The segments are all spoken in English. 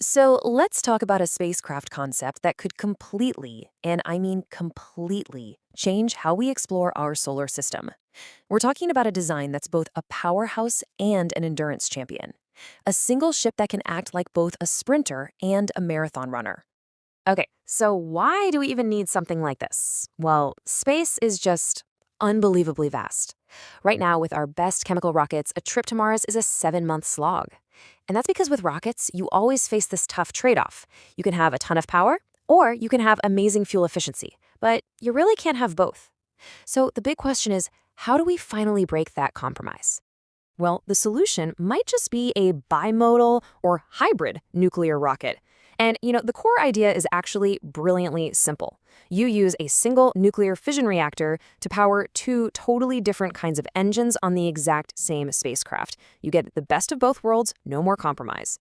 So let's talk about a spacecraft concept that could completely, and I mean completely, change how we explore our solar system. We're talking about a design that's both a powerhouse and an endurance champion. A single ship that can act like both a sprinter and a marathon runner. Okay, so why do we even need something like this? Well, space is just unbelievably vast. Right now, with our best chemical rockets, a trip to Mars is a 7-month slog. And that's because with rockets, you always face this tough trade off. You can have a ton of power, or you can have amazing fuel efficiency, but you really can't have both. So the big question is, how do we finally break that compromise? Well, the solution might just be a bimodal or hybrid nuclear rocket. And, the core idea is actually brilliantly simple. You use a single nuclear fission reactor to power two totally different kinds of engines on the exact same spacecraft. You get the best of both worlds, no more compromise.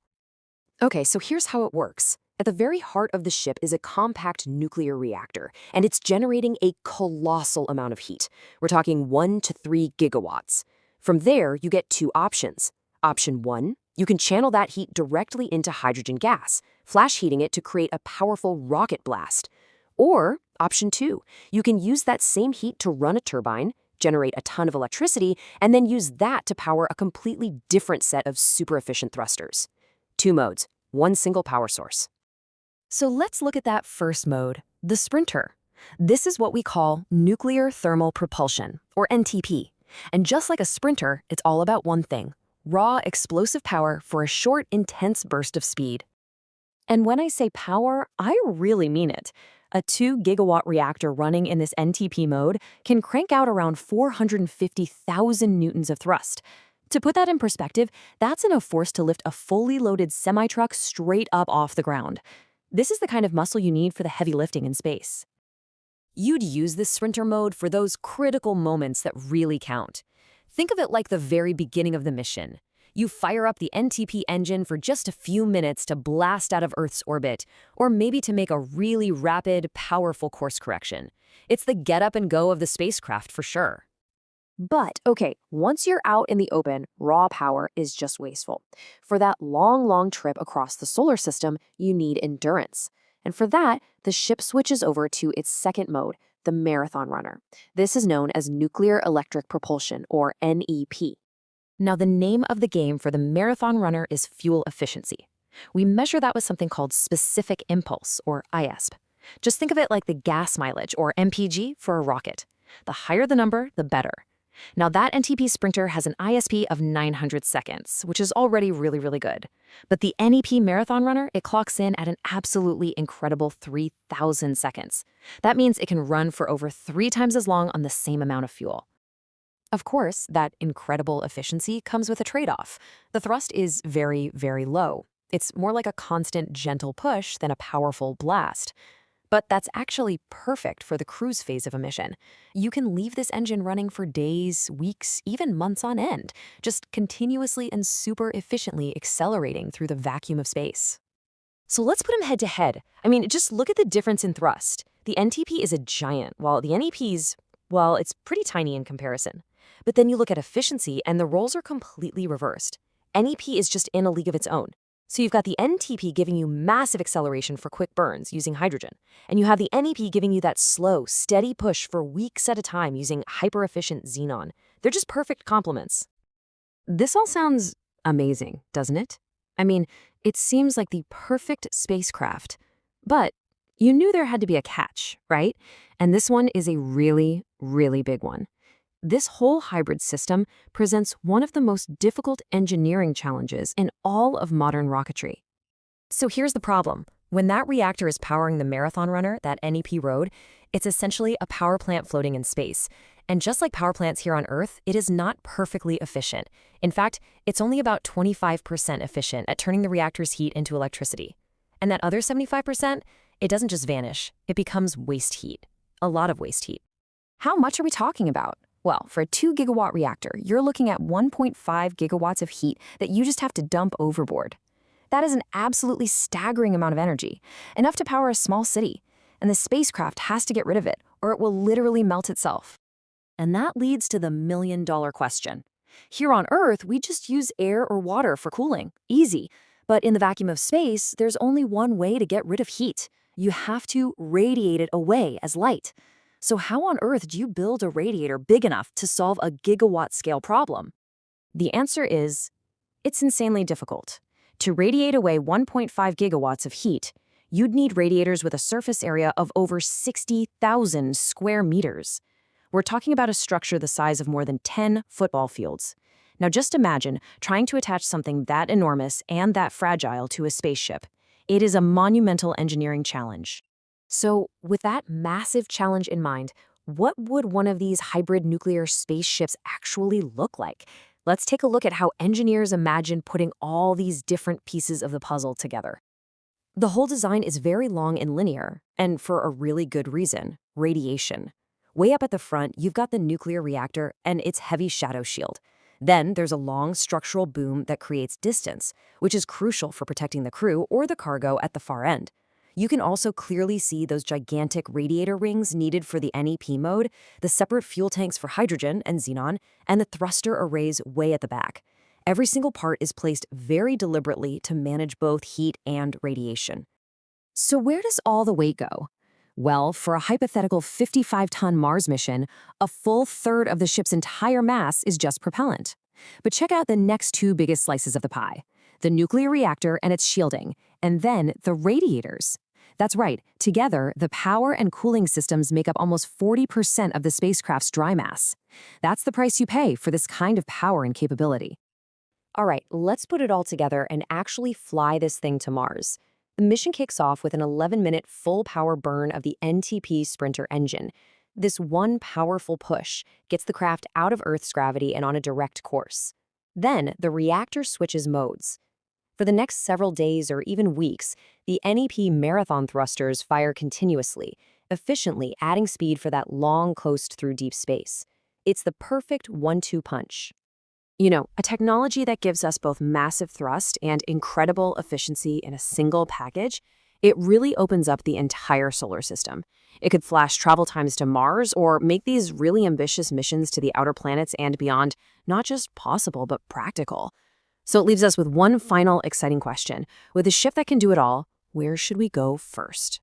Okay, so here's how it works. At the very heart of the ship is a compact nuclear reactor, and it's generating a colossal amount of heat. We're talking 1 to 3 gigawatts. From there, you get two options. Option 1, you can channel that heat directly into hydrogen gas, flash heating it to create a powerful rocket blast. Or option 2, you can use that same heat to run a turbine, generate a ton of electricity, and then use that to power a completely different set of super efficient thrusters. Two modes, one single power source. So let's look at that first mode, the sprinter. This is what we call nuclear thermal propulsion, or NTP. And just like a sprinter, it's all about one thing: raw, explosive power for a short, intense burst of speed. And when I say power, I really mean it. A 2 gigawatt reactor running in this NTP mode can crank out around 450,000 newtons of thrust. To put that in perspective, that's enough force to lift a fully loaded semi-truck straight up off the ground. This is the kind of muscle you need for the heavy lifting in space. You'd use this sprinter mode for those critical moments that really count. Think of it like the very beginning of the mission. You fire up the NTP engine for just a few minutes to blast out of Earth's orbit, or maybe to make a really rapid, powerful course correction. It's the get up and go of the spacecraft for sure. But, okay, once you're out in the open, raw power is just wasteful. For that long, long trip across the solar system, you need endurance. And for that, the ship switches over to its second mode, the marathon runner. This is known as nuclear electric propulsion, or NEP. Now, the name of the game for the marathon runner is fuel efficiency. We measure that with something called specific impulse, or ISP. Just think of it like the gas mileage, or MPG, for a rocket. The higher the number, the better. Now, that NTP Sprinter has an ISP of 900 seconds, which is already really, really good. But the NEP Marathon Runner, it clocks in at an absolutely incredible 3,000 seconds. That means it can run for over 3 times as long on the same amount of fuel. Of course, that incredible efficiency comes with a trade-off. The thrust is very, very low. It's more like a constant, gentle push than a powerful blast. But that's actually perfect for the cruise phase of a mission. You can leave this engine running for days, weeks, even months on end, just continuously and super efficiently accelerating through the vacuum of space. So let's put them head to head. Just look at the difference in thrust. The NTP is a giant, while the NEP's, well, it's pretty tiny in comparison. But then you look at efficiency, and the roles are completely reversed. NEP is just in a league of its own. So you've got the NTP giving you massive acceleration for quick burns using hydrogen, and you have the NEP giving you that slow, steady push for weeks at a time using hyper-efficient xenon. They're just perfect complements. This all sounds amazing, doesn't it? It seems like the perfect spacecraft. But you knew there had to be a catch, right? And this one is a really, really big one. This whole hybrid system presents one of the most difficult engineering challenges in all of modern rocketry. So here's the problem. When that reactor is powering the marathon runner, that NEP road, it's essentially a power plant floating in space. And just like power plants here on Earth, it is not perfectly efficient. In fact, it's only about 25% efficient at turning the reactor's heat into electricity. And that other 75%, it doesn't just vanish, it becomes waste heat. A lot of waste heat. How much are we talking about? Well, for a 2 gigawatt reactor, you're looking at 1.5 gigawatts of heat that you just have to dump overboard. That is an absolutely staggering amount of energy, enough to power a small city. And the spacecraft has to get rid of it, or it will literally melt itself. And that leads to the million-dollar question. Here on Earth, we just use air or water for cooling. Easy. But in the vacuum of space, there's only one way to get rid of heat. You have to radiate it away as light. So how on earth do you build a radiator big enough to solve a gigawatt-scale problem? The answer is, it's insanely difficult. To radiate away 1.5 gigawatts of heat, you'd need radiators with a surface area of over 60,000 square meters. We're talking about a structure the size of more than 10 football fields. Now just imagine trying to attach something that enormous and that fragile to a spaceship. It is a monumental engineering challenge. So, with that massive challenge in mind, what would one of these hybrid nuclear spaceships actually look like? Let's take a look at how engineers imagine putting all these different pieces of the puzzle together. The whole design is very long and linear, and for a really good reason: radiation. Way up at the front, you've got the nuclear reactor and its heavy shadow shield. Then there's a long structural boom that creates distance, which is crucial for protecting the crew or the cargo at the far end. You can also clearly see those gigantic radiator rings needed for the NEP mode, the separate fuel tanks for hydrogen and xenon, and the thruster arrays way at the back. Every single part is placed very deliberately to manage both heat and radiation. So where does all the weight go? Well, for a hypothetical 55-ton Mars mission, a full third of the ship's entire mass is just propellant. But check out the next two biggest slices of the pie: the nuclear reactor and its shielding, and then the radiators. That's right, together, the power and cooling systems make up almost 40% of the spacecraft's dry mass. That's the price you pay for this kind of power and capability. All right, let's put it all together and actually fly this thing to Mars. The mission kicks off with an 11-minute full-power burn of the NTP Sprinter engine. This one powerful push gets the craft out of Earth's gravity and on a direct course. Then, the reactor switches modes. For the next several days or even weeks, the NEP marathon thrusters fire continuously, efficiently adding speed for that long coast through deep space. It's the perfect 1-2 punch. You know, a technology that gives us both massive thrust and incredible efficiency in a single package. It really opens up the entire solar system. It could flash travel times to Mars or make these really ambitious missions to the outer planets and beyond not just possible, but practical. So it leaves us with one final exciting question. With a ship that can do it all, where should we go first?